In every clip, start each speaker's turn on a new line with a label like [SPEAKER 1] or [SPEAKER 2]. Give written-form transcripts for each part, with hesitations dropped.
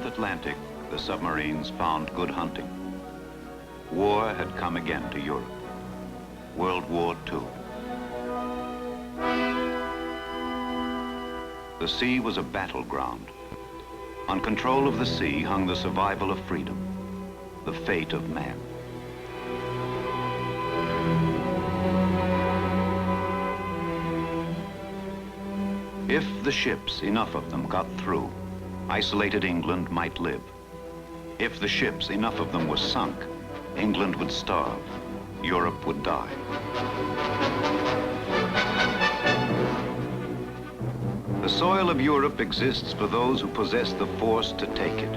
[SPEAKER 1] North Atlantic, the submarines found good hunting. War had come again to Europe. World War II. The sea was a battleground. On control of the sea hung the survival of freedom, the fate of man. If the ships, enough of them, got through, isolated England might live. If the ships, enough of them, were sunk, England would starve, Europe would die. The soil of Europe exists for those who possess the force to take it.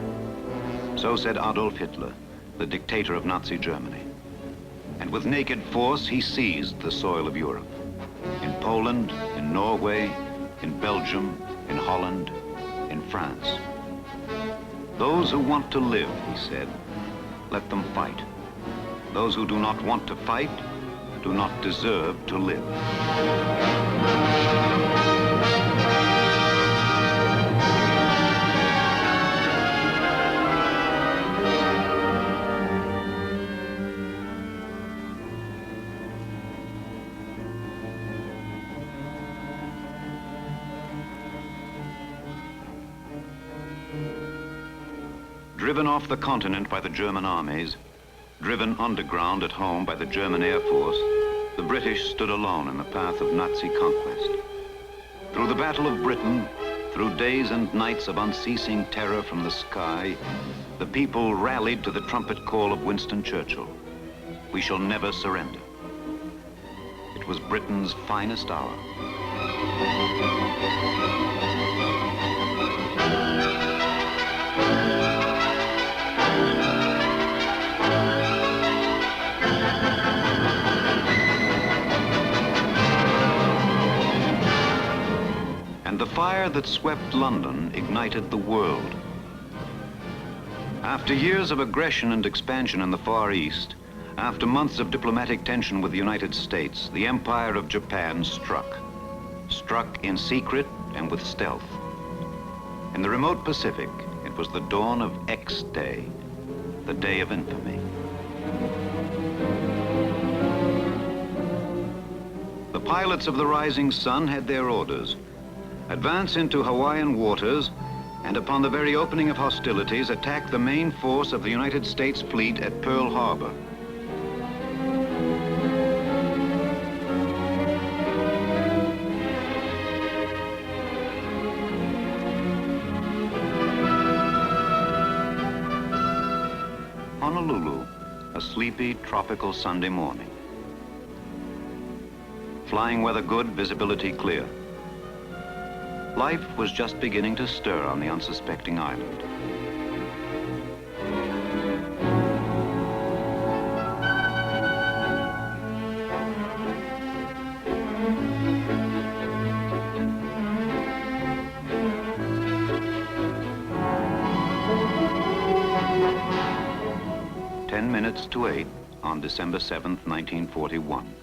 [SPEAKER 1] So said Adolf Hitler, the dictator of Nazi Germany. And with naked force, he seized the soil of Europe. In Poland, in Norway, in Belgium, in Holland, in France. Those who want to live, he said, let them fight. Those who do not want to fight do not deserve to live. Driven off the continent by the German armies, driven underground at home by the German Air Force, the British stood alone in the path of Nazi conquest. Through the Battle of Britain, through days and nights of unceasing terror from the sky, the people rallied to the trumpet call of Winston Churchill. We shall never surrender. It was Britain's finest hour. And the fire that swept London ignited the world. After years of aggression and expansion in the Far East, after months of diplomatic tension with the United States, the Empire of Japan struck. Struck in secret and with stealth. In the remote Pacific, it was the dawn of X Day, the day of infamy. The pilots of the Rising Sun had their orders. Advance into Hawaiian waters, and upon the very opening of hostilities, attack the main force of the United States fleet at Pearl Harbor. Honolulu, a sleepy, tropical Sunday morning. Flying weather good, visibility clear. Life was just beginning to stir on the unsuspecting island. Ten minutes to 8 on December 7th, 1941.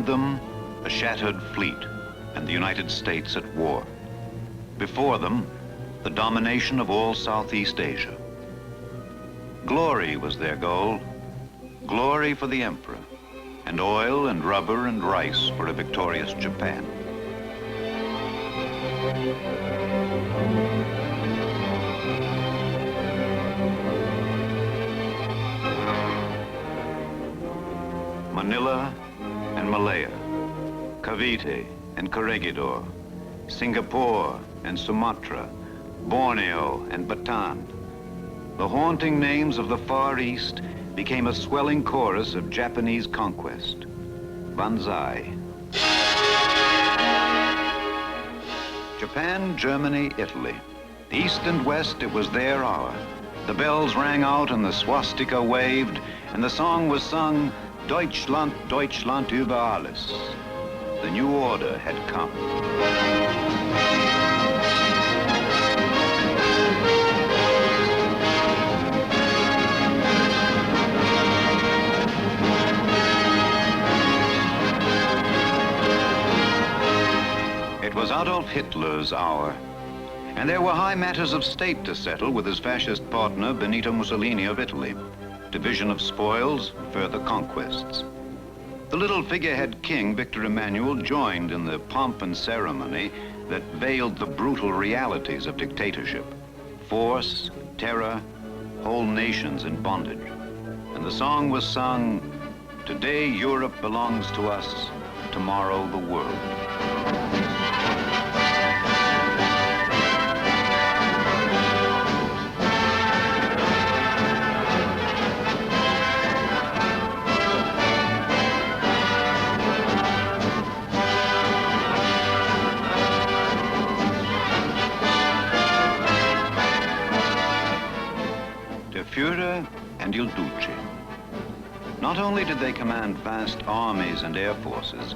[SPEAKER 1] Behind them, a shattered fleet and the United States at war. Before them, the domination of all Southeast Asia. Glory was their goal, glory for the emperor, and oil and rubber and rice for a victorious Japan. Manila and Malaya, Cavite and Corregidor, Singapore and Sumatra, Borneo and Bataan. The haunting names of the Far East became a swelling chorus of Japanese conquest. Banzai. Japan, Germany, Italy. East and west, it was their hour. The bells rang out and the swastika waved, and the song was sung, Deutschland, Deutschland über alles. The new order had come. It was Adolf Hitler's hour, and there were high matters of state to settle with his fascist partner Benito Mussolini of Italy. Division of spoils, further conquests. The little figurehead king, Victor Emmanuel, joined in the pomp and ceremony that veiled the brutal realities of dictatorship. Force, terror, whole nations in bondage. And the song was sung, today Europe belongs to us, tomorrow the world. Führer and Il Duce. Not only did they command vast armies and air forces,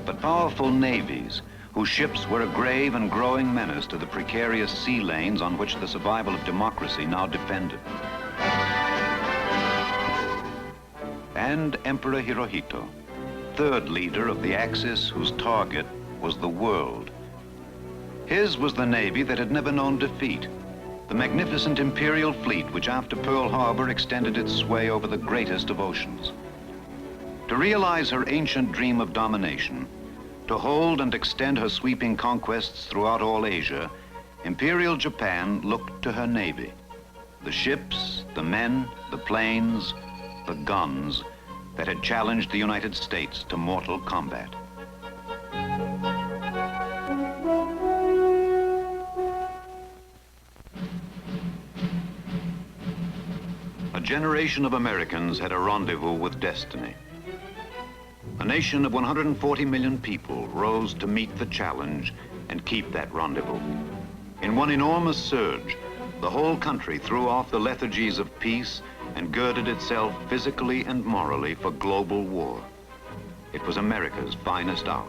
[SPEAKER 1] but powerful navies whose ships were a grave and growing menace to the precarious sea lanes on which the survival of democracy now depended. And Emperor Hirohito, third leader of the Axis whose target was the world. His was the navy that had never known defeat, the magnificent imperial fleet which after Pearl Harbor extended its sway over the greatest of oceans. To realize her ancient dream of domination, to hold and extend her sweeping conquests throughout all Asia, Imperial Japan looked to her navy. The ships, the men, the planes, the guns that had challenged the United States to mortal combat. A generation of Americans had a rendezvous with destiny. A nation of 140 million people rose to meet the challenge and keep that rendezvous. In one enormous surge, the whole country threw off the lethargies of peace and girded itself physically and morally for global war. It was America's finest hour.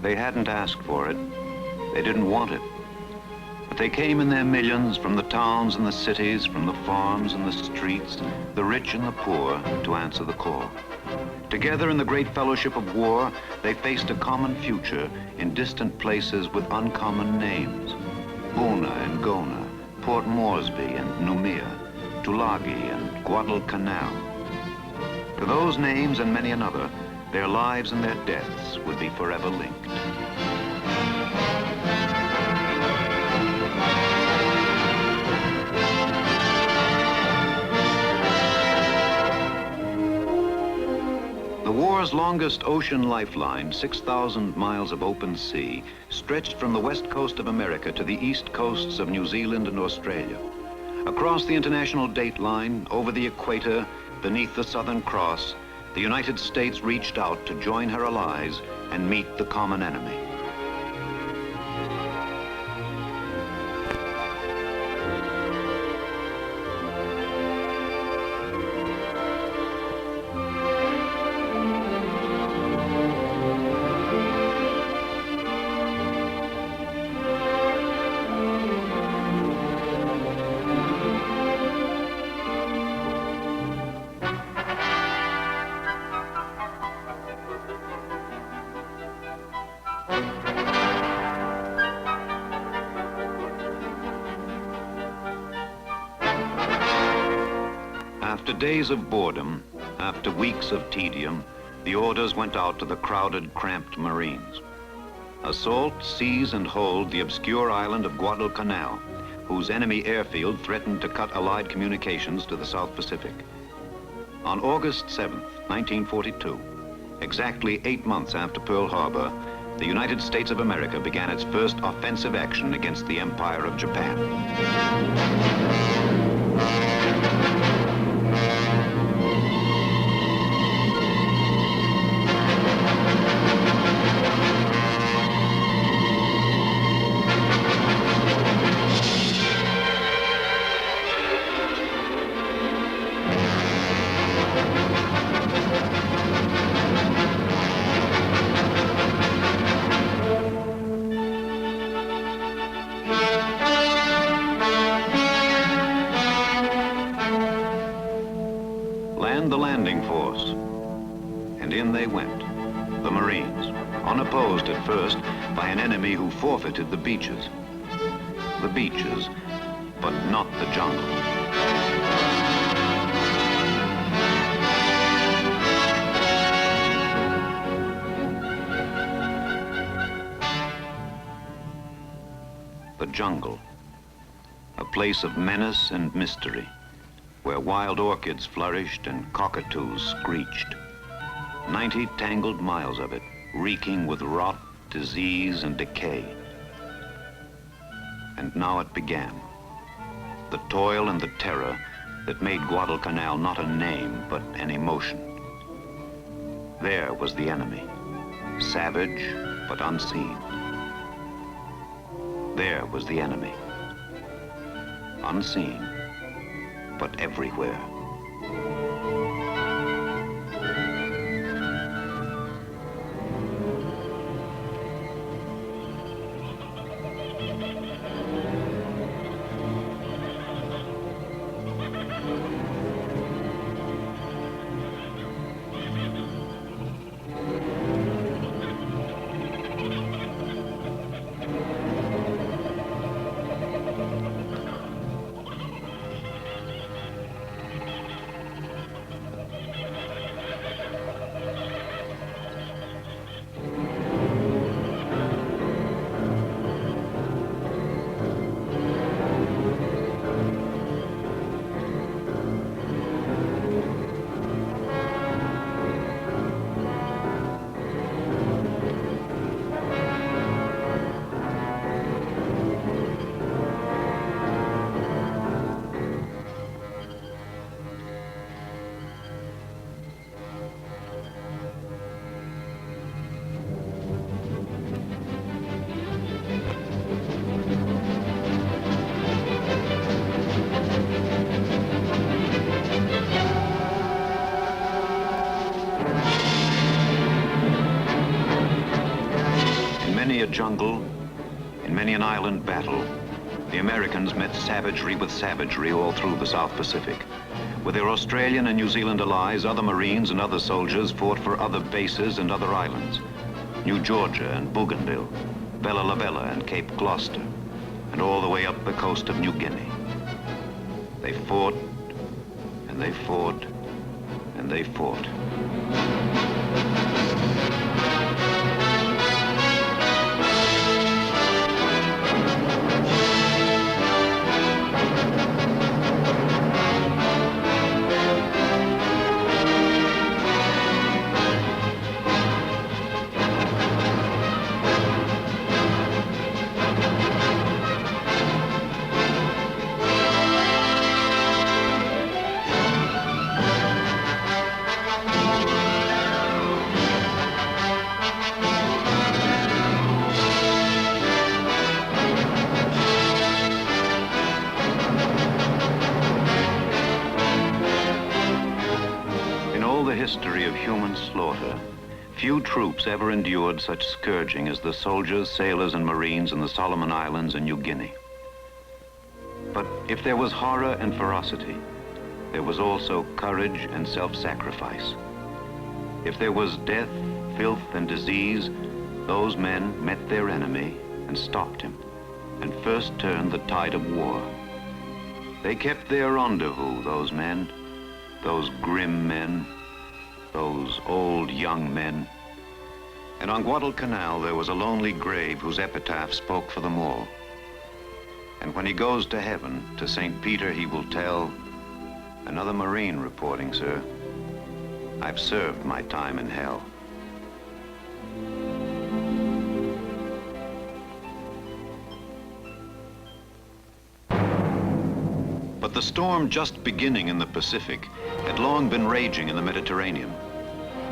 [SPEAKER 1] They hadn't asked for it. They didn't want it. But they came in their millions from the towns and the cities, from the farms and the streets, the rich and the poor, to answer the call. Together in the great fellowship of war, they faced a common future in distant places with uncommon names. Buna and Gona, Port Moresby and Noumea, Tulagi and Guadalcanal. To those names and many another, their lives and their deaths would be forever linked. The war's longest ocean lifeline, 6,000 miles of open sea, stretched from the west coast of America to the east coasts of New Zealand and Australia. Across the international date line, over the equator, beneath the Southern Cross, the United States reached out to join her allies and meet the common enemy. After days of boredom, after weeks of tedium, the orders went out to the crowded, cramped Marines. Assault, seize, and hold the obscure island of Guadalcanal, whose enemy airfield threatened to cut Allied communications to the South Pacific. On August 7th, 1942, exactly 8 months after Pearl Harbor, the United States of America began its first offensive action against the Empire of Japan. Land the landing force. And in they went, the Marines, unopposed at first by an enemy who forfeited the beaches. The beaches, but not the jungle. The jungle, a place of menace and mystery, where wild orchids flourished and cockatoos screeched. 90 tangled miles of it, reeking with rot, disease, and decay. And now it began. The toil and the terror that made Guadalcanal not a name, but an emotion. There was the enemy, savage, but unseen. There was the enemy, unseen, but everywhere. a jungle, in many an island battle, the Americans met savagery with savagery all through the South Pacific. With their Australian and New Zealand allies, other Marines and other soldiers fought for other bases and other islands. New Georgia and Bougainville, Bella Lavella and Cape Gloucester, and all the way up the coast of New Guinea. They fought, and they fought, and they fought. History of human slaughter, few troops ever endured such scourging as the soldiers, sailors, and Marines in the Solomon Islands and New Guinea. But if there was horror and ferocity, there was also courage and self-sacrifice. If there was death, filth, and disease, those men met their enemy and stopped him, and first turned the tide of war. They kept their rendezvous, those men, those grim men, those old young men. And on Guadalcanal there was a lonely grave whose epitaph spoke for them all. And when he goes to heaven, to St. Peter, he will tell, "Another Marine reporting, sir. I've served my time in hell." But the storm just beginning in the Pacific had long been raging in the Mediterranean.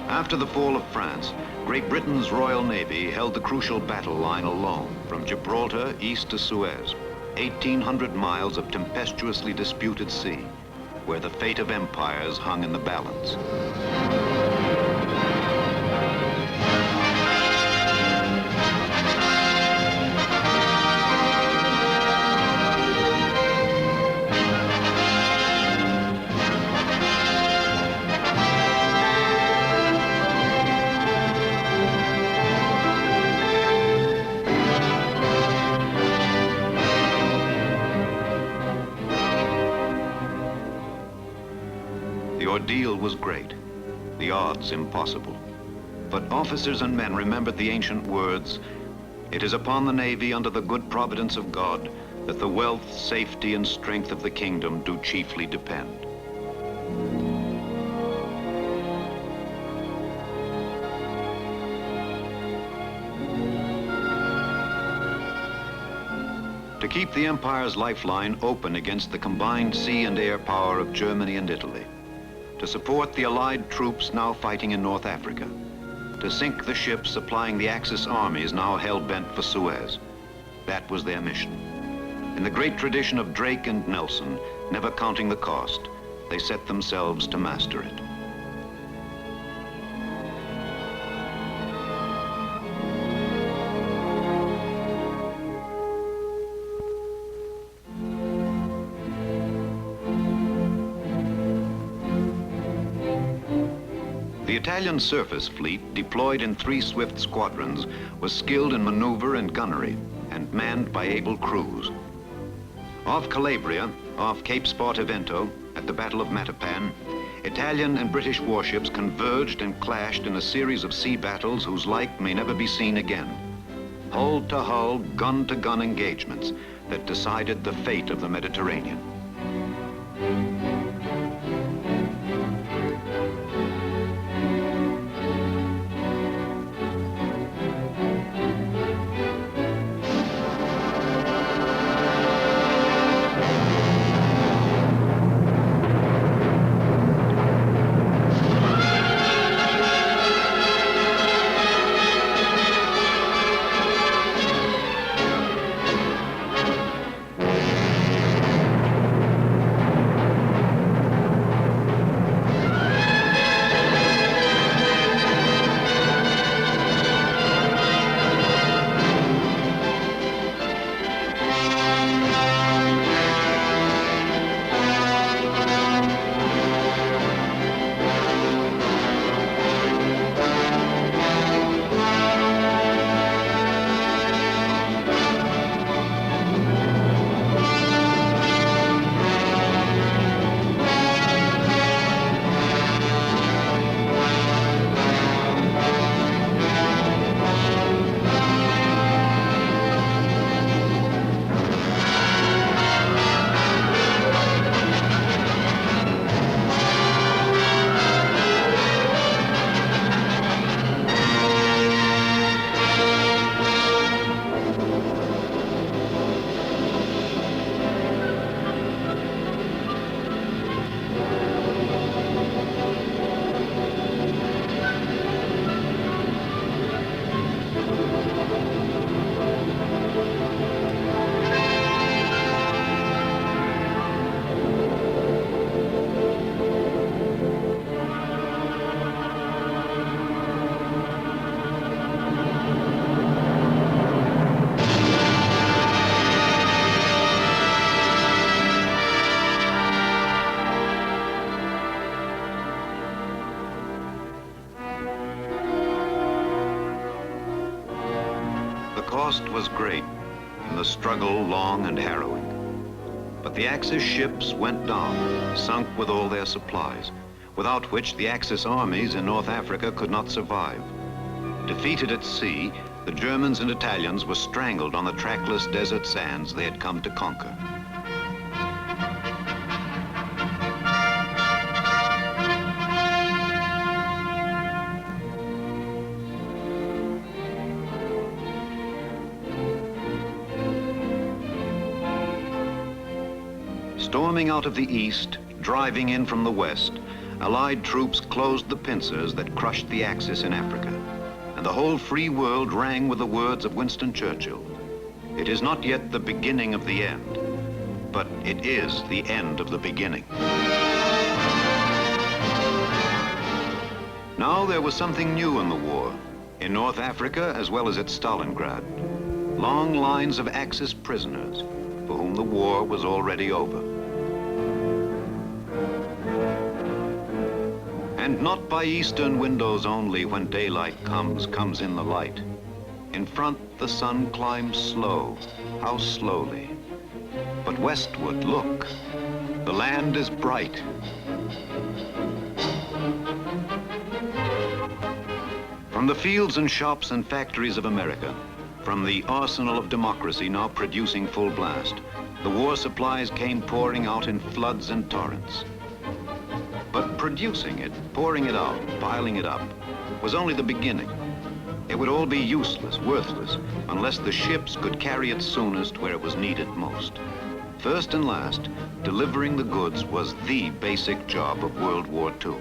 [SPEAKER 1] After the fall of France, Great Britain's Royal Navy held the crucial battle line alone from Gibraltar east to Suez, 1,800 miles of tempestuously disputed sea, where the fate of empires hung in the balance. The ordeal was great, the odds impossible. But officers and men remembered the ancient words, "It is upon the Navy under the good providence of God that the wealth, safety, and strength of the kingdom do chiefly depend." To keep the empire's lifeline open against the combined sea and air power of Germany and Italy, to support the Allied troops now fighting in North Africa, to sink the ships supplying the Axis armies now hell-bent for Suez. That was their mission. In the great tradition of Drake and Nelson, never counting the cost, they set themselves to master it. The Italian surface fleet, deployed in 3 swift squadrons, was skilled in maneuver and gunnery and manned by able crews. Off Calabria, off Cape Spartivento, at the Battle of Matapan, Italian and British warships converged and clashed in a series of sea battles whose like may never be seen again. Hull to hull, gun to gun engagements that decided the fate of the Mediterranean. cost was great, and the struggle long and harrowing. But the Axis ships went down, sunk with all their supplies, without which the Axis armies in North Africa could not survive. Defeated at sea, the Germans and Italians were strangled on the trackless desert sands they had come to conquer. Storming out of the east, driving in from the west, Allied troops closed the pincers that crushed the Axis in Africa, and the whole free world rang with the words of Winston Churchill. It is not yet the beginning of the end, but it is the end of the beginning. Now there was something new in the war, in North Africa as well as at Stalingrad. Long lines of Axis prisoners, for whom the war was already over. And not by eastern windows only, when daylight comes in the light. In front the sun climbs slow, how slowly. But westward, look, the land is bright. From the fields and shops and factories of America, from the arsenal of democracy now producing full blast, the war supplies came pouring out in floods and torrents. But producing it, pouring it out, piling it up, was only the beginning. It would all be useless, worthless, unless the ships could carry it soonest where it was needed most. First and last, delivering the goods was the basic job of World War II.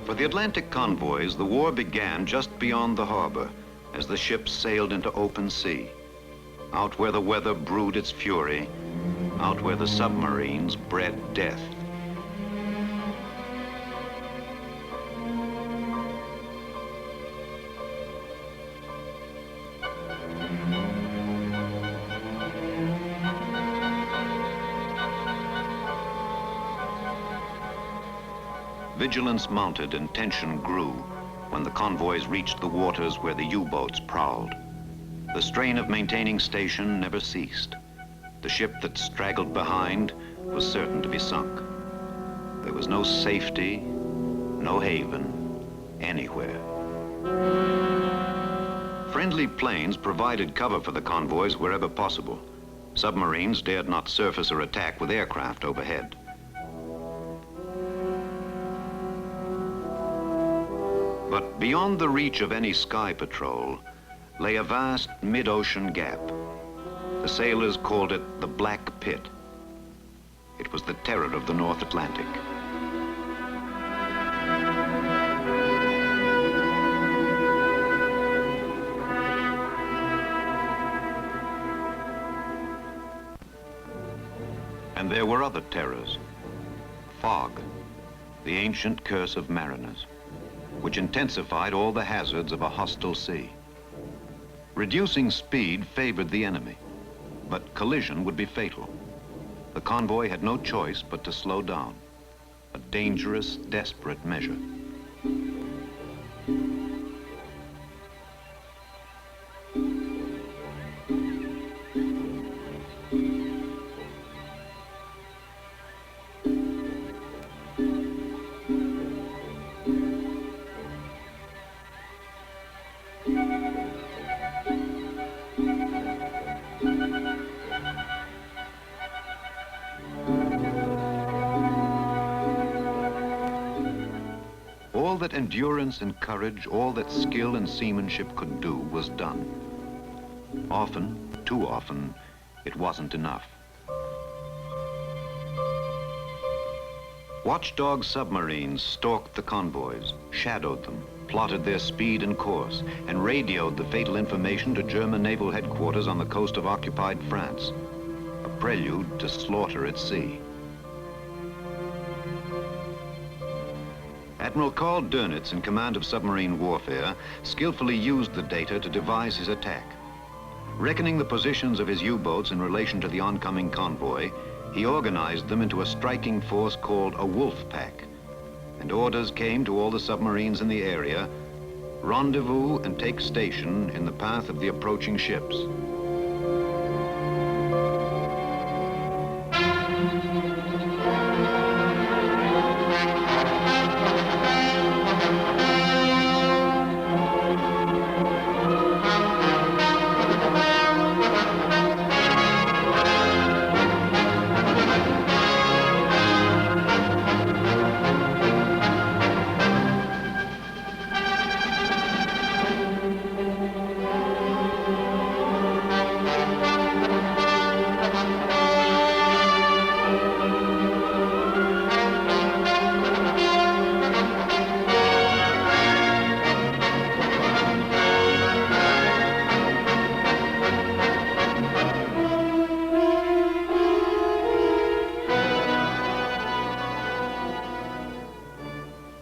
[SPEAKER 1] For the Atlantic convoys, the war began just beyond the harbor as the ships sailed into open sea, out where the weather brewed its fury, out where the submarines bred death. Vigilance mounted and tension grew when the convoys reached the waters where the U-boats prowled. The strain of maintaining station never ceased. The ship that straggled behind was certain to be sunk. There was no safety, no haven, anywhere. Friendly planes provided cover for the convoys wherever possible. Submarines dared not surface or attack with aircraft overhead. But beyond the reach of any sky patrol lay a vast mid-ocean gap. The sailors called it the Black Pit. It was the terror of the North Atlantic. And there were other terrors. Fog, the ancient curse of mariners, which intensified all the hazards of a hostile sea. Reducing speed favored the enemy, but collision would be fatal. The convoy had no choice but to slow down, a dangerous, desperate measure. All that endurance and courage, all that skill and seamanship could do was done. Often, too often, it wasn't enough. Watchdog submarines stalked the convoys, shadowed them, plotted their speed and course, and radioed the fatal information to German naval headquarters on the coast of occupied France, a prelude to slaughter at sea. At Admiral Carl Dönitz, in command of submarine warfare, skillfully used the data to devise his attack. Reckoning the positions of his U-boats in relation to the oncoming convoy, he organized them into a striking force called a wolf pack. And orders came to all the submarines in the area: rendezvous and take station in the path of the approaching ships.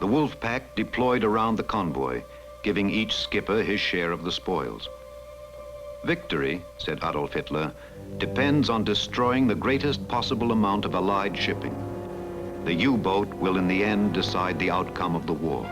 [SPEAKER 1] The wolf pack deployed around the convoy, giving each skipper his share of the spoils. Victory, said Adolf Hitler, depends on destroying the greatest possible amount of Allied shipping. The U-boat will in the end decide the outcome of the war.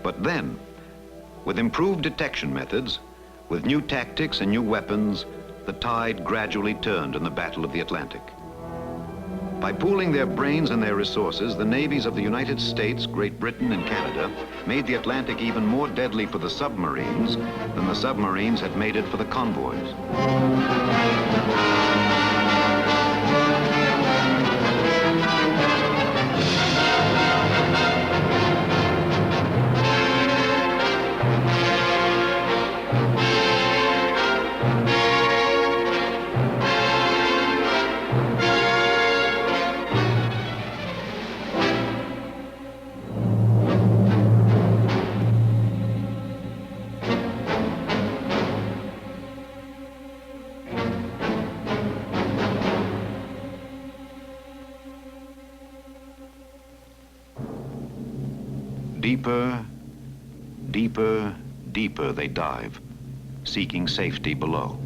[SPEAKER 1] But then, with improved detection methods, with new tactics and new weapons, the tide gradually turned in the Battle of the Atlantic. By pooling their brains and their resources, the navies of the United States, Great Britain, and Canada made the Atlantic even more deadly for the submarines than the submarines had made it for the convoys. Deeper, deeper, deeper they dive, seeking safety below.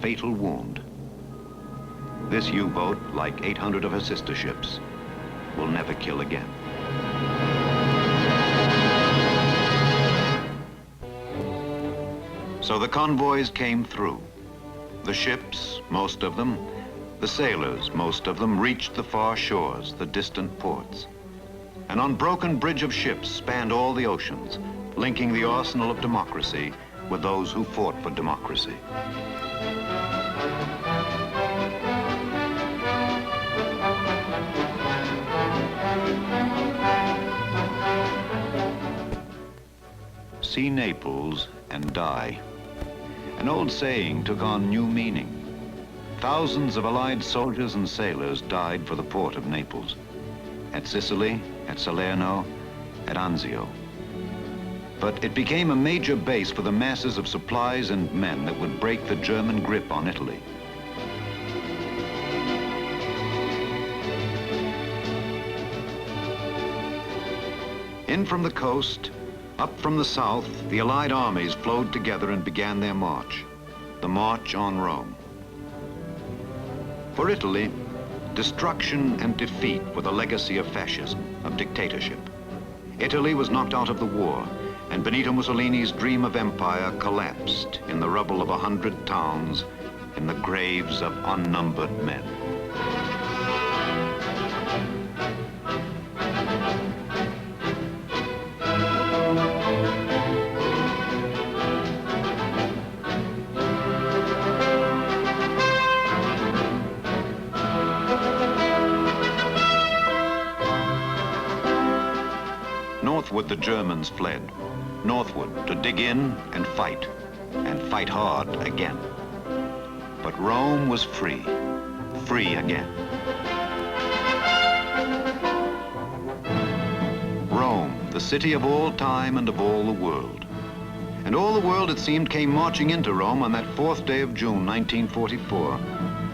[SPEAKER 1] fatal wound. This U-boat, like 800 of her sister ships, will never kill again. So the convoys came through. The ships, most of them, the sailors, most of them, reached the far shores, the distant ports. An unbroken bridge of ships spanned all the oceans, linking the arsenal of democracy with those who fought for democracy. See Naples and die. An old saying took on new meaning. Thousands of Allied soldiers and sailors died for the port of Naples, at Sicily, at Salerno, at Anzio. But it became a major base for the masses of supplies and men that would break the German grip on Italy. In from the coast, up from the south, the Allied armies flowed together and began their march, the march on Rome. For Italy, destruction and defeat were the legacy of fascism, of dictatorship. Italy was knocked out of the war, and Benito Mussolini's dream of empire collapsed in the rubble of 100 towns, in the graves of unnumbered men. Northward the Germans fled, northward to dig in and fight hard again. But Rome was free, free again. Rome, the city of all time and of all the world. And all the world, it seemed, came marching into Rome on that 4th day of June, 1944.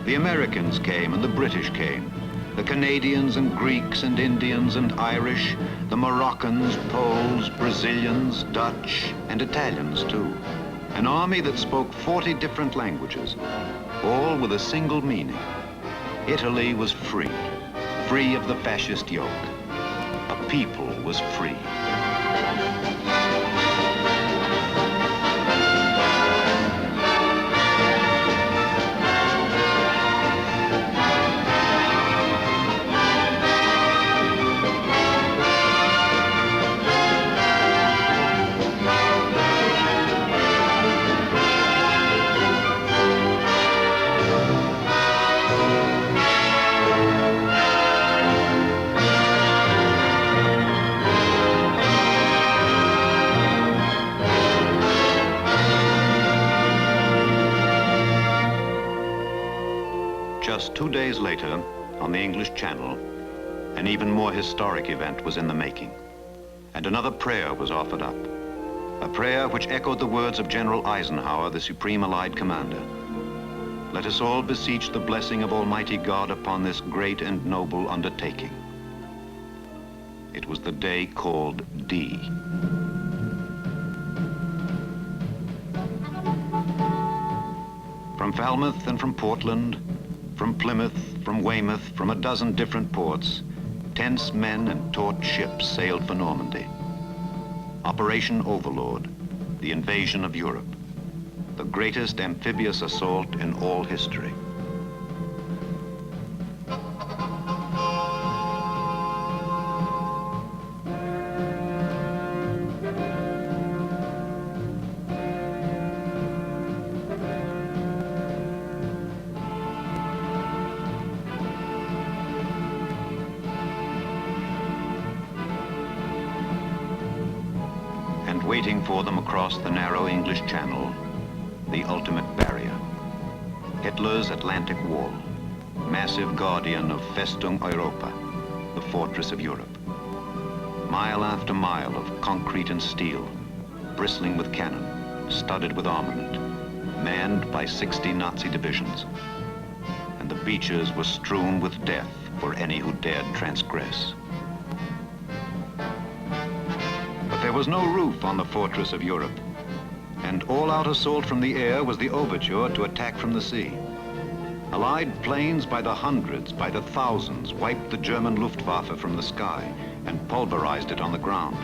[SPEAKER 1] The Americans came and the British came. The Canadians and Greeks and Indians and Irish, the Moroccans, Poles, Brazilians, Dutch, and Italians too. An army that spoke 40 different languages, all with a single meaning. Italy was free, free of the fascist yoke. A people was free. Just 2 days later, on the English Channel, an even more historic event was in the making. And another prayer was offered up. A prayer which echoed the words of General Eisenhower, the Supreme Allied Commander. Let us all beseech the blessing of Almighty God upon this great and noble undertaking. It was the day called D. From Falmouth and from Portland, from Plymouth, from Weymouth, from a dozen different ports, tense men and taut ships sailed for Normandy. Operation Overlord, the invasion of Europe, the greatest amphibious assault in all history. Waiting for them across the narrow English Channel, the ultimate barrier. Hitler's Atlantic Wall, massive guardian of Festung Europa, the fortress of Europe. Mile after mile of concrete and steel, bristling with cannon, studded with armament, manned by 60 Nazi divisions. And the beaches were strewn with death for any who dared transgress. There was no roof on the fortress of Europe. And all-out assault from the air was the overture to attack from the sea. Allied planes by the hundreds, by the thousands, wiped the German Luftwaffe from the sky and pulverized it on the ground.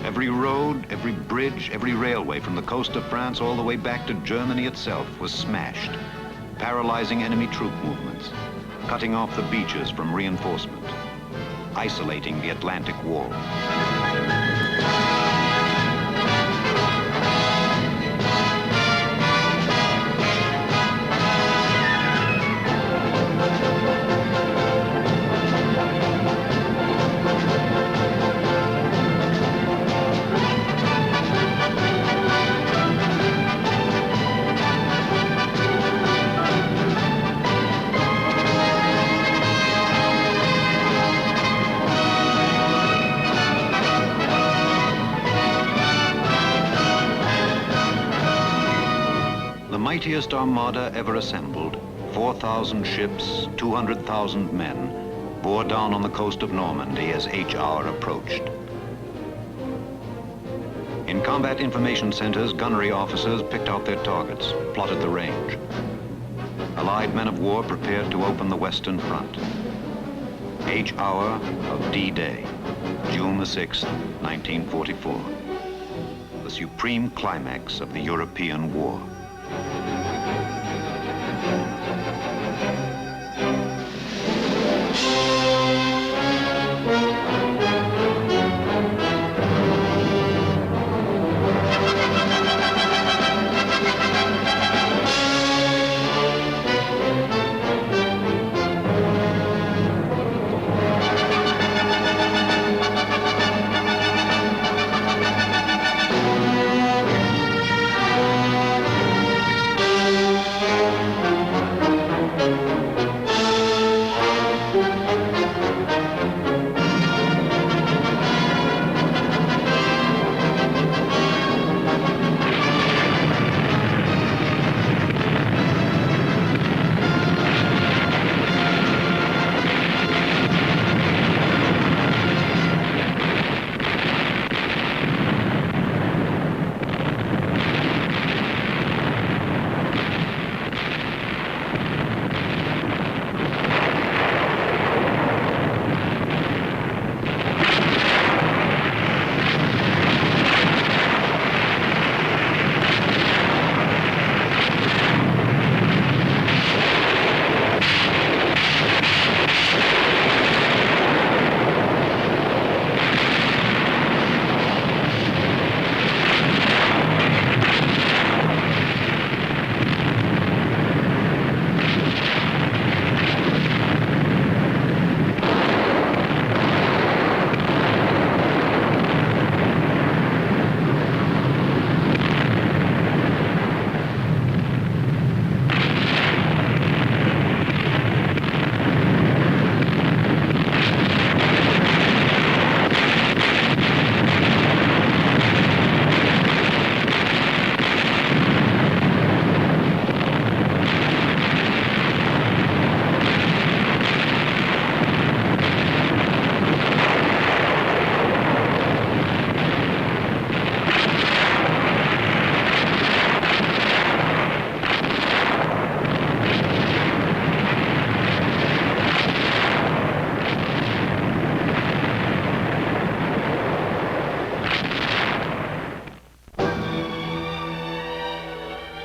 [SPEAKER 1] Every road, every bridge, every railway from the coast of France all the way back to Germany itself was smashed, paralyzing enemy troop movements, cutting off the beaches from reinforcement, isolating the Atlantic Wall. The mightiest armada ever assembled, 4,000 ships, 200,000 men, bore down on the coast of Normandy as H hour approached. In combat information centers, gunnery officers picked out their targets, plotted the range. Allied men of war prepared to open the Western Front. H hour of D-Day, June the 6th, 1944. The supreme climax of the European war.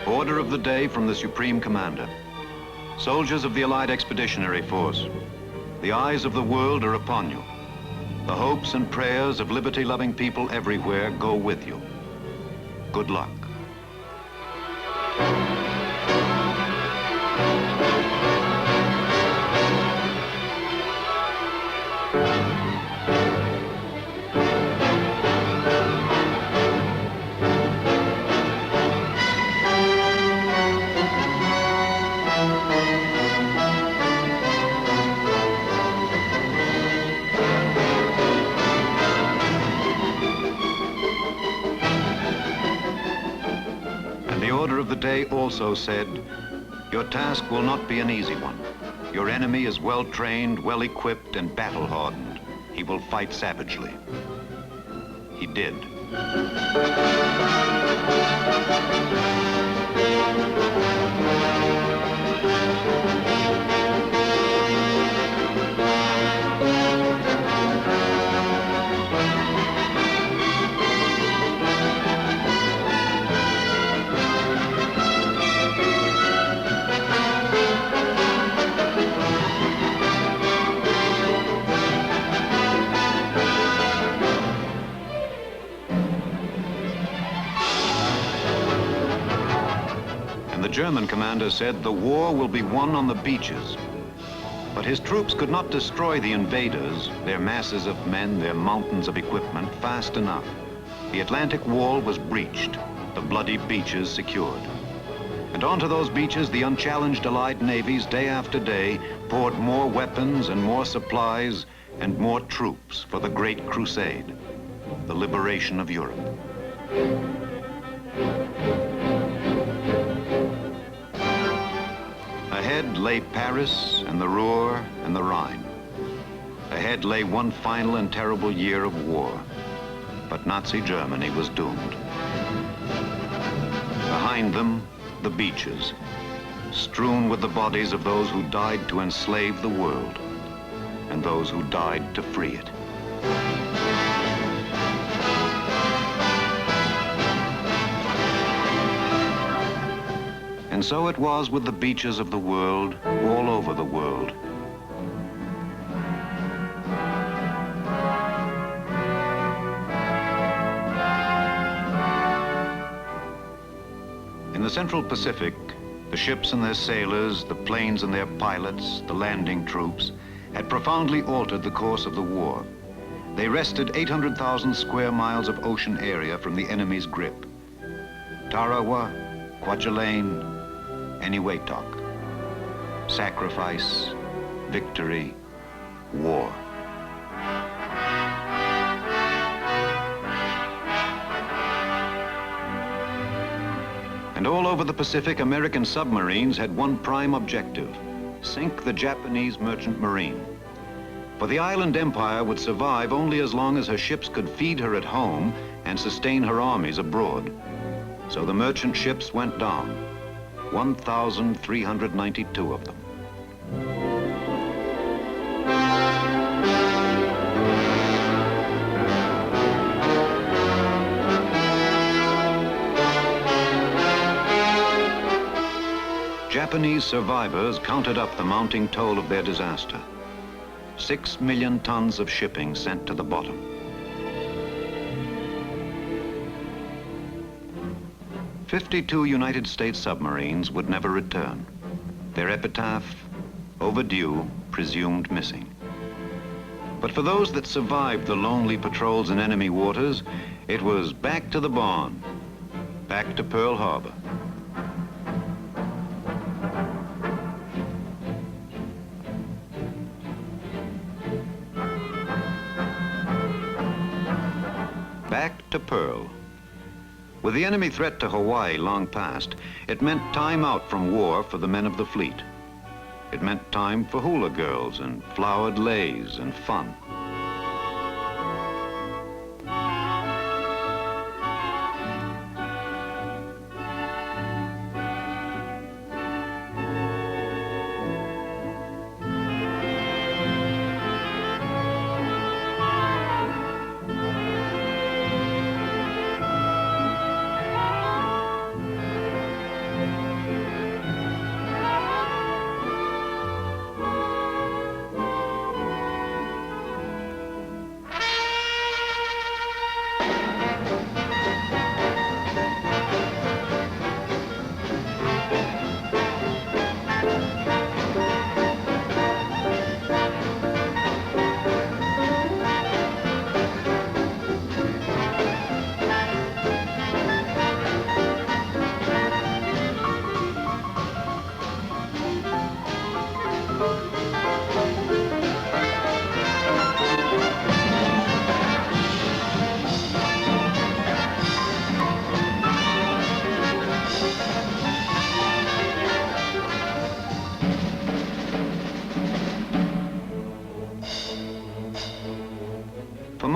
[SPEAKER 1] Order of the day from the Supreme Commander. Soldiers of the Allied Expeditionary Force, the eyes of the world are upon you. The hopes and prayers of liberty-loving people everywhere go with you. Good luck. The order of the day also said, your task will not be an easy one. Your enemy is well-trained, well-equipped, and battle-hardened. He will fight savagely. He did. The German commander said the war will be won on the beaches. But his troops could not destroy the invaders, their masses of men, their mountains of equipment, fast enough. The Atlantic wall was breached, the bloody beaches secured. And onto those beaches, the unchallenged Allied navies, day after day, poured more weapons and more supplies and more troops for the Great Crusade, the liberation of Europe. Ahead lay Paris and the Ruhr and the Rhine. Ahead lay one final and terrible year of war. But Nazi Germany was doomed. Behind them, the beaches, strewn with the bodies of those who died to enslave the world and those who died to free it. And so it was with the beaches of the world, all over the world. In the Central Pacific, the ships and their sailors, the planes and their pilots, the landing troops, had profoundly altered the course of the war. They wrested 800,000 square miles of ocean area from the enemy's grip. Tarawa, Kwajalein, Eniwetok. Sacrifice, victory, war. And all over the Pacific, American submarines had one prime objective: sink the Japanese merchant marine. For the island empire would survive only as long as her ships could feed her at home and sustain her armies abroad. So the merchant ships went down, 1,392 of them. Japanese survivors counted up the mounting toll of their disaster. 6 million tons of shipping sent to the bottom. "52 United States submarines would never return. Their epitaph, overdue, presumed missing. But for those that survived the lonely patrols in enemy waters, it was back to the barn, back to Pearl Harbor. Back to Pearl. With the enemy threat to Hawaii long past, it meant time out from war for the men of the fleet. It meant time for hula girls and flowered leis and fun.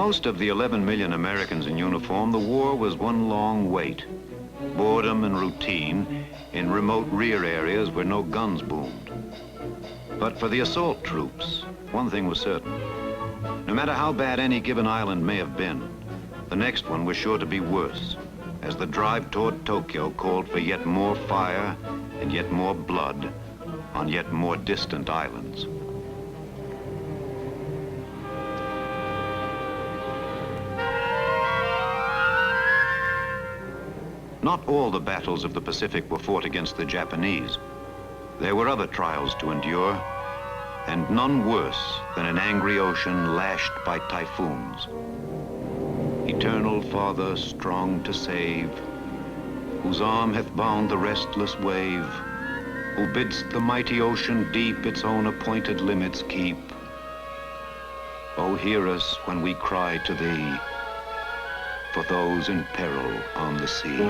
[SPEAKER 1] most of the 11 million Americans in uniform, the war was one long wait. Boredom and routine in remote rear areas where no guns boomed. But for the assault troops, one thing was certain. No matter how bad any given island may have been, the next one was sure to be worse, as the drive toward Tokyo called for yet more fire and yet more blood on yet more distant islands. Not all the battles of the Pacific were fought against the Japanese. There were other trials to endure, and none worse than an angry ocean lashed by typhoons. Eternal Father, strong to save, whose arm hath bound the restless wave, who bidst the mighty ocean deep its own appointed limits keep. O hear us when we cry to thee, for those in peril on the sea.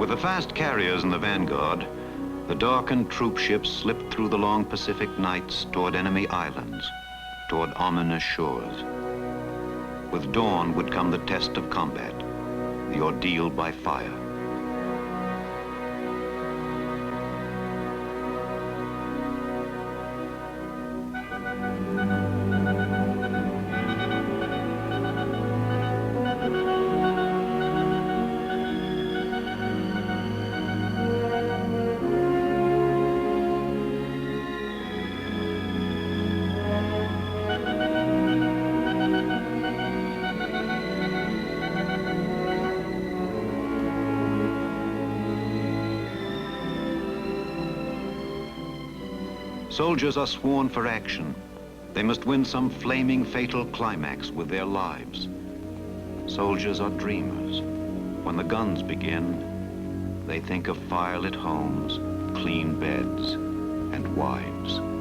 [SPEAKER 1] With the fast carriers in the vanguard, the darkened troop ships slipped through the long Pacific nights toward enemy islands, toward ominous shores. With dawn would come the test of combat, the ordeal by fire. Soldiers are sworn for action. They must win some flaming, fatal climax with their lives. Soldiers are dreamers. When the guns begin, they think of firelit homes, clean beds, and wives.